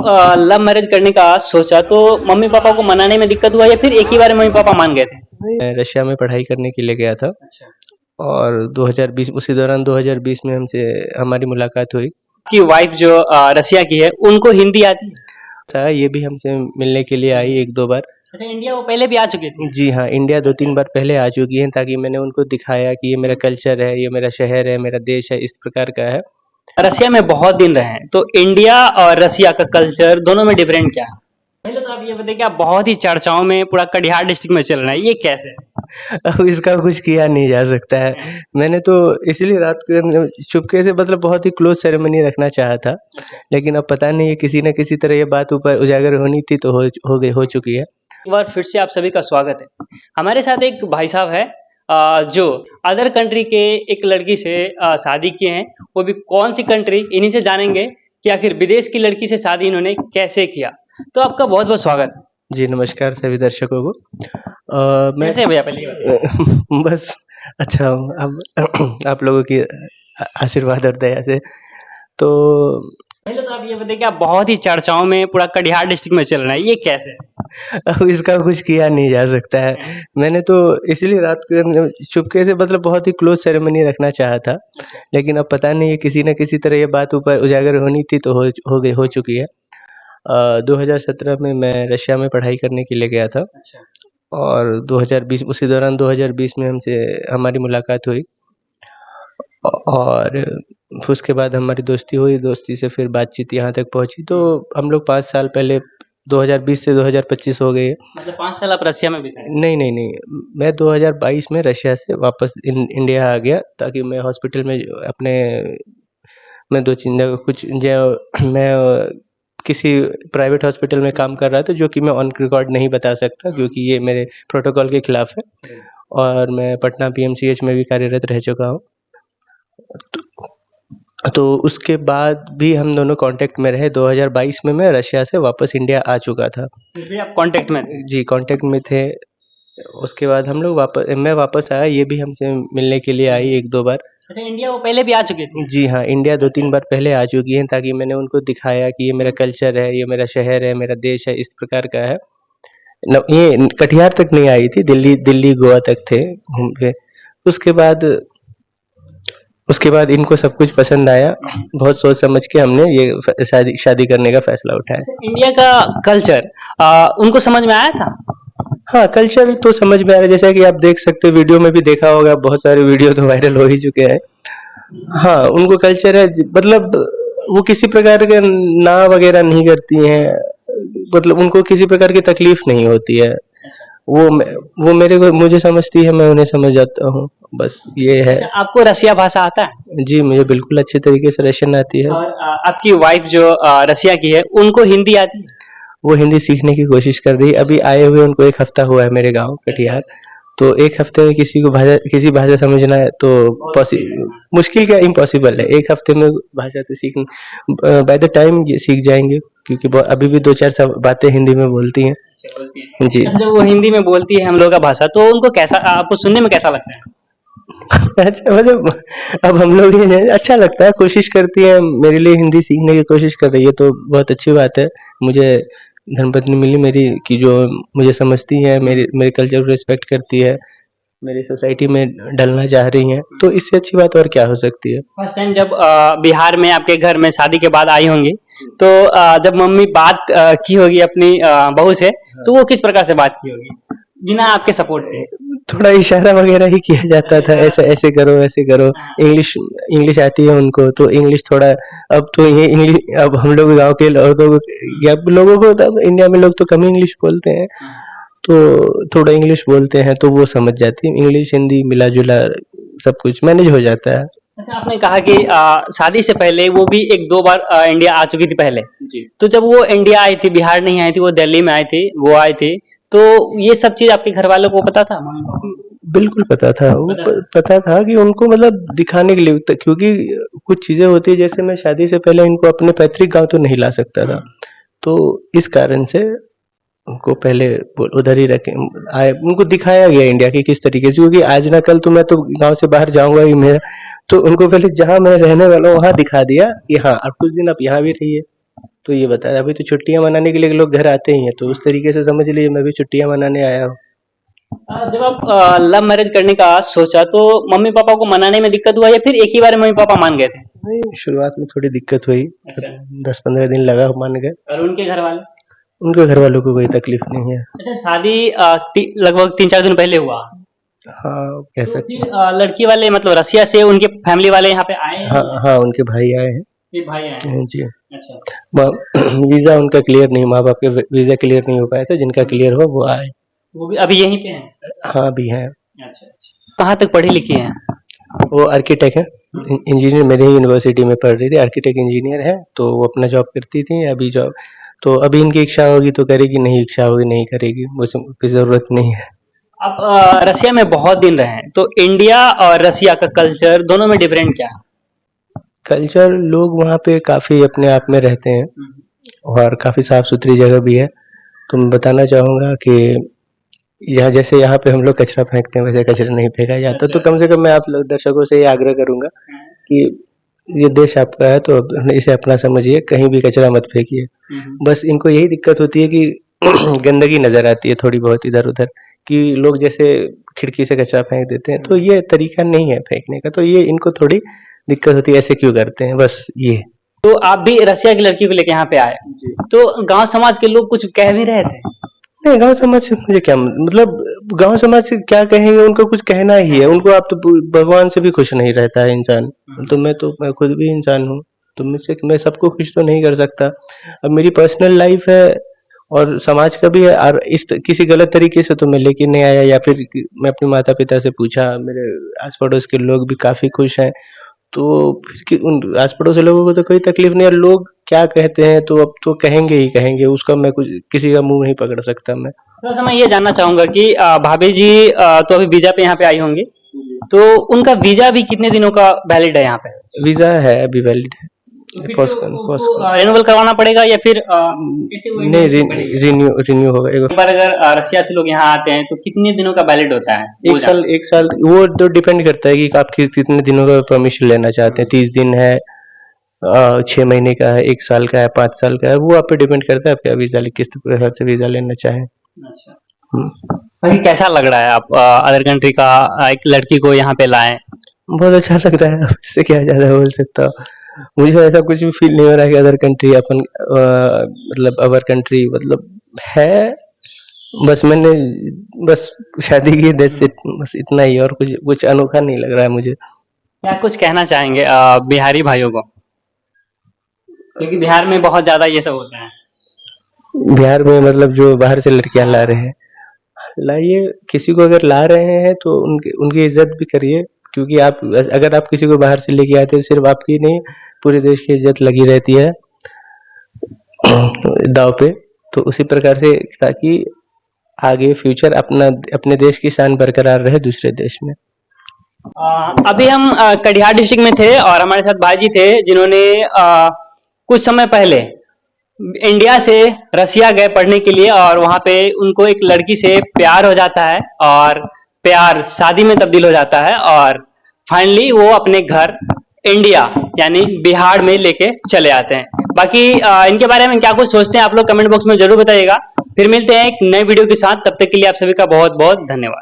Love marriage करने का सोचा तो मम्मी पापा को मनाने में दिक्कत हुआ या फिर एक ही बार में मम्मी पापा मान गए थे? मैं रशिया में पढ़ाई करने के लिए गया था अच्छा। और 2020 उसी दौरान 2020 में हमसे हमारी मुलाकात हुई कि वाइफ जो रसिया की है उनको हिंदी आती है? था। ये भी हमसे मिलने के लिए आई एक दो बार। अच्छा, इंडिया वो पहले भी आ चुके थे? जी हाँ, इंडिया 2-3 बार पहले आ चुकी हैं ताकि मैंने उनको दिखाया कि ये मेरा कल्चर है, ये मेरा शहर है, मेरा देश है, इस प्रकार का है। रसिया में बहुत दिन रहे हैं तो इंडिया और रसिया का कल्चर दोनों में डिफरेंट क्या है? पहले तो आप ये बताइए कि आप बहुत ही चर्चाओं में पूरा कटिहार डिस्ट्रिक्ट में चल रहे हैं, ये कैसे? अब इसका कुछ किया नहीं जा सकता है। मैंने तो इसलिए रात को चुपके से मतलब बहुत ही क्लोज सेरेमनी रखना चाहा था, लेकिन अब पता नहीं है किसी न किसी तरह ये बात ऊपर उजागर होनी थी तो हो चुकी है। एक बार फिर से आप सभी का स्वागत है। हमारे साथ एक भाई साहब है जो अदर कंट्री के एक लड़की से शादी किए हैं, वो भी कौन सी कंट्री, इन्हीं से जानेंगे कि आखिर विदेश की लड़की से शादी इन्होंने कैसे किया। तो आपका बहुत बहुत स्वागत है। जी नमस्कार सभी दर्शकों को। मैं कैसे हैं भैया, पहले ये बताइए। बस अच्छा हूँ। अब आप लोगों की आशीर्वाद और दया से तो पहले तो आप ये बताइए कि आप बहुत ही चर्चाओं में पूरा कटिहार डिस्ट्रिक्ट में चल रहे हैं, ये कैसे? अब इसका कुछ किया नहीं जा सकता है। मैंने तो इसलिए रात को चुपके से मतलब बहुत ही क्लोज सेरेमनी रखना चाहा था, लेकिन अब पता नहीं है किसी न किसी तरह ये बात ऊपर उजागर होनी थी तो हो चुकी है। 2017 में मैं रशिया में पढ़ाई करने के लिए गया था अच्छा। और 2020 उसी दौरान 2020 में हमसे हमारी मुलाकात हुई और उसके बाद हमारी दोस्ती हुई। दोस्ती से फिर बातचीत यहाँ तक पहुँची तो हम लोग 5 साल पहले 2020 से 2025 हो गए। मतलब 5 साल आप रसिया में बिताए? नहीं, मैं 2022 में रशिया से वापस इंडिया आ गया ताकि मैं हॉस्पिटल में अपने मैं 2-3 जगह कुछ जो मैं किसी प्राइवेट हॉस्पिटल में काम कर रहा था जो कि मैं ऑन रिकॉर्ड नहीं बता सकता क्योंकि ये मेरे प्रोटोकॉल के खिलाफ है। और मैं पटना पीएमसीएच में भी कार्यरत रह चुका हूँ। तो उसके बाद भी हम दोनों कांटेक्ट में रहे। 2022 में मैं रशिया से वापस इंडिया आ चुका था। फिर भी आप कांटेक्ट में थे? जी कांटेक्ट में थे। उसके बाद हम लोग मैं वापस आया, ये भी हमसे मिलने के लिए आई एक दो बार। अच्छा, इंडिया वो पहले भी आ चुके थे? जी हाँ, इंडिया 2-3 बार पहले आ चुकी हैं ताकि मैंने उनको दिखाया कि ये मेरा कल्चर है, ये मेरा शहर है, मेरा देश है, इस प्रकार का है। ये कटिहार तक नहीं आई थी, दिल्ली गोवा तक थे घूम के। उसके बाद इनको सब कुछ पसंद आया। बहुत सोच समझ के हमने ये शादी करने का फैसला उठाया। अच्छा, इंडिया का कल्चर उनको समझ में आया था? हाँ, कल्चर तो समझ में आ रहा है। जैसा कि आप देख सकते हो, वीडियो में भी देखा होगा, बहुत सारे वीडियो तो वायरल हो ही चुके हैं। हाँ, उनको कल्चर है, मतलब वो किसी प्रकार के ना वगैरह नहीं करती हैं, मतलब उनको किसी प्रकार की तकलीफ नहीं होती है। वो मुझे समझती है, मैं उन्हें समझ जाता हूँ, बस ये है। अच्छा, आपको रसिया भाषा आता है? जी मुझे बिल्कुल अच्छे तरीके से रशियन आती है। और आपकी वाइफ जो रसिया की है उनको हिंदी आती है? वो हिंदी सीखने की कोशिश कर रही है। अभी आए हुए उनको 1 हफ्ता हुआ है मेरे गाँव कटिहार। तो 1 हफ्ते में किसी भाषा समझना है तो मुश्किल क्या, इम्पॉसिबल है। 1 हफ्ते में भाषा तो बाय द टाइम ये सीख जाएंगे क्योंकि अभी भी 2-4 बातें हिंदी में बोलती हैं। जी। जब वो हिंदी में बोलती है हम लोग का भाषा तो उनको कैसा, आपको सुनने में कैसा लगता है? अच्छा, मतलब अब हम लोग ये अच्छा लगता है, कोशिश करती है मेरे लिए हिंदी सीखने की कोशिश कर रही है तो बहुत अच्छी बात है। मुझे धर्मपत्नी मिली मेरी कि जो मुझे समझती है, मेरे कल्चर को रिस्पेक्ट करती है, मेरी सोसाइटी में ढलना चाह रही हैं, तो इससे अच्छी बात और क्या हो सकती है। फर्स्ट टाइम जब बिहार में आपके घर में शादी के बाद आई होंगी तो जब मम्मी बात की होगी अपनी बहू से तो वो किस प्रकार से बात की होगी बिना आपके सपोर्ट के? थोड़ा इशारा वगैरह ही किया जाता था, ऐसे करो ऐसे करो। इंग्लिश आती है उनको तो इंग्लिश थोड़ा, अब तो ये इंग्लिश अब हम लोग गाँव के लोगों को तब इंडिया में लोग तो कम इंग्लिश बोलते हैं, तो थोड़ा इंग्लिश बोलते हैं तो वो समझ जाती है। इंग्लिश हिंदी मिला जुला सब कुछ मैनेज हो जाता है। अच्छा, आपने कहा कि शादी से पहले वो भी 1-2 बार इंडिया आ चुकी थी पहले जी। तो जब वो इंडिया आई थी, बिहार नहीं आई थी, वो दिल्ली में आई थी, गोवा आई थी, तो ये सब चीज आपके घर वालों को पता था? बिल्कुल पता था। पता था कि उनको मतलब दिखाने के लिए, क्योंकि कुछ चीजें होती है, जैसे मैं शादी से पहले इनको अपने पैतृक गांव तो नहीं ला सकता था, तो इस कारण से उनको पहले उधर ही रखे आए, उनको दिखाया गया इंडिया की किस तरीके से, क्योंकि आज ना कल तो मैं तो गांव से बाहर जाऊंगा ही मेरा, तो उनको पहले जहां मैं रहने वाला हूँ वहां दिखा दिया कि हाँ अब कुछ दिन आप यहाँ भी रहिए। तो ये बता रहा, अभी तो छुट्टियां मनाने के लिए लोग घर आते ही हैं, तो उस तरीके से समझ लीजिए मैं भी छुट्टियां मनाने आया हूँ। जब आप लव मैरिज करने का सोचा तो मम्मी पापा को मनाने में दिक्कत हुआ या फिर एक ही बार में मम्मी पापा मान गए थे? नहीं, शुरुआत में थोड़ी दिक्कत हुई, अच्छा। 10-15 दिन लगा मान गए। और उनके घर वाले? उनके घर वालों को कोई तकलीफ नहीं है। अच्छा, शादी लगभग 3-4 दिन पहले हुआ। हाँ, कह तो सकते। फिर लड़की वाले मतलब रसिया से उनके फैमिली वाले यहाँ पे आए हैं? हाँ हाँ, उनके भाई आए हैं। ये भाई आए हैं? हाँ जी। अच्छा। वीजा उनका क्लियर नहीं, माँ बाप के वीजा क्लियर नहीं हो पाया था, जिनका क्लियर हुआ वो आए। वो भी अभी यहीं पे हैं? हाँ, भी हैं। अच्छा अच्छा। कहाँ तक पढ़ी लिखी हैं? वो आर्किटेक्ट है, इंजीनियर, मेरे ही यूनिवर्सिटी में पढ़ रही थी, आर्किटेक्ट इंजीनियर है, तो वो अपना जॉब करती थी। अभी जॉब तो अभी इनकी इच्छा होगी तो करेगी, नहीं इच्छा होगी नहीं करेगी, उसमें कोई जरूरत नहीं है। आप रसिया में बहुत दिन रहे हैं, तो इंडिया और रसिया का कल्चर दोनों में डिफरेंट क्या है? कल्चर, लोग वहाँ पे काफी अपने आप में रहते हैं और काफी साफ सुथरी जगह भी है। तो मैं बताना चाहूंगा कि यहाँ जैसे यहाँ पे हम लोग कचरा फेंकते हैं, वैसे कचरा नहीं फेंका जाता। तो कम से कम मैं आप लोग दर्शकों से ये आग्रह करूंगा कि ये देश आपका है तो इसे अपना समझिए, कहीं भी कचरा मत फेंकिए। बस इनको यही दिक्कत होती है कि गंदगी नजर आती है थोड़ी बहुत इधर उधर, कि लोग जैसे खिड़की से कचरा फेंक देते हैं, तो ये तरीका नहीं है फेंकने का, तो ये इनको थोड़ी दिक्कत होती है, ऐसे क्यों करते हैं, बस ये। तो आप भी रसिया की लड़की को लेके यहाँ पे आए, तो गांव समाज के लोग कुछ कह भी रहे थे? नहीं, गांव समाज से मुझे क्या मतलब, गांव समाज से क्या कहेंगे, उनको कुछ कहना ही है उनको। आप तो भगवान से भी खुश नहीं रहता है इंसान, तो मैं खुद भी इंसान हूँ, तो मुझसे मैं सबको खुश तो नहीं कर सकता। अब मेरी पर्सनल लाइफ है और समाज का भी है, और किसी गलत तरीके से तो मैं लेके नहीं आया, या फिर मैं अपने माता पिता से पूछा, मेरे आस पड़ोस के लोग भी काफी खुश हैं, तो फिर उन आस पड़ोस के लोगों को तो कोई तकलीफ नहीं है। लोग क्या कहते हैं तो अब तो कहेंगे ही कहेंगे, उसका मैं कुछ किसी का मुंह नहीं पकड़ सकता मैं। थोड़ा सा मैं ये जानना चाहूंगा कि भाभी जी तो अभी वीजा पे यहाँ पे आई होंगी, तो उनका वीजा भी कितने दिनों का वैलिड है यहाँ पे? वीजा है अभी वैलिड है, रिन्यूअल करवाना पड़ेगा या फिर नहीं, रिन्यू होगा। एक बार अगर रसिया से लोग यहाँ आते हैं तो कितने दिनों का वैलिड होता है? एक साल वो तो डिपेंड करता है कि आप कितने दिनों का परमिशन लेना चाहते हैं। 30 दिन है, 6 महीने का है, 1 साल का है, 5 साल का है, वो आप पे डिपेंड करता है आप क्या वीजा किस प्रकार से वीजा लेना चाहें। अच्छा। बाकी कैसा लग रहा है आप अदर कंट्री का एक लड़की को यहाँ पे लाए? बहुत अच्छा लग रहा है, इससे क्या ज्यादा बोल सकता हूँ। मुझे ऐसा कुछ भी फील नहीं हो रहा है कि अदर कंट्री अपन मतलब अवर कंट्री मतलब है। बस मैंने बस शादी की, देश से बस इतना ही, और कुछ अनोखा नहीं लग रहा है मुझे। क्या कुछ कहना चाहेंगे बिहारी भाइयों को, क्योंकि बिहार में बहुत ज्यादा ये सब होता है? बिहार में मतलब जो बाहर से लड़कियां ला रहे हैं, लाइए, किसी को अगर ला रहे हैं तो उनकी इज्जत भी करिए, क्योंकि आप अगर आप किसी को बाहर से लेके आते हो, सिर्फ आपकी नहीं पूरे देश की इज्जत लगी रहती है दाव पे। तो उसी प्रकार से, ताकि आगे फ्यूचर अपने देश की शान बरकरार रहे दूसरे देश में। अभी हम कटिहार डिस्ट्रिक्ट में थे और हमारे साथ भाई जी थे जिन्होंने कुछ समय पहले इंडिया से रसिया गए पढ़ने के लिए, और वहां पे उनको एक लड़की से प्यार हो जाता है और प्यार शादी में तब्दील हो जाता है, और फाइनली वो अपने घर इंडिया यानी बिहार में लेके चले आते हैं। बाकी इनके बारे में क्या कुछ सोचते हैं आप लोग कमेंट बॉक्स में जरूर बताइएगा। फिर मिलते हैं एक नए वीडियो के साथ, तब तक के लिए आप सभी का बहुत बहुत धन्यवाद।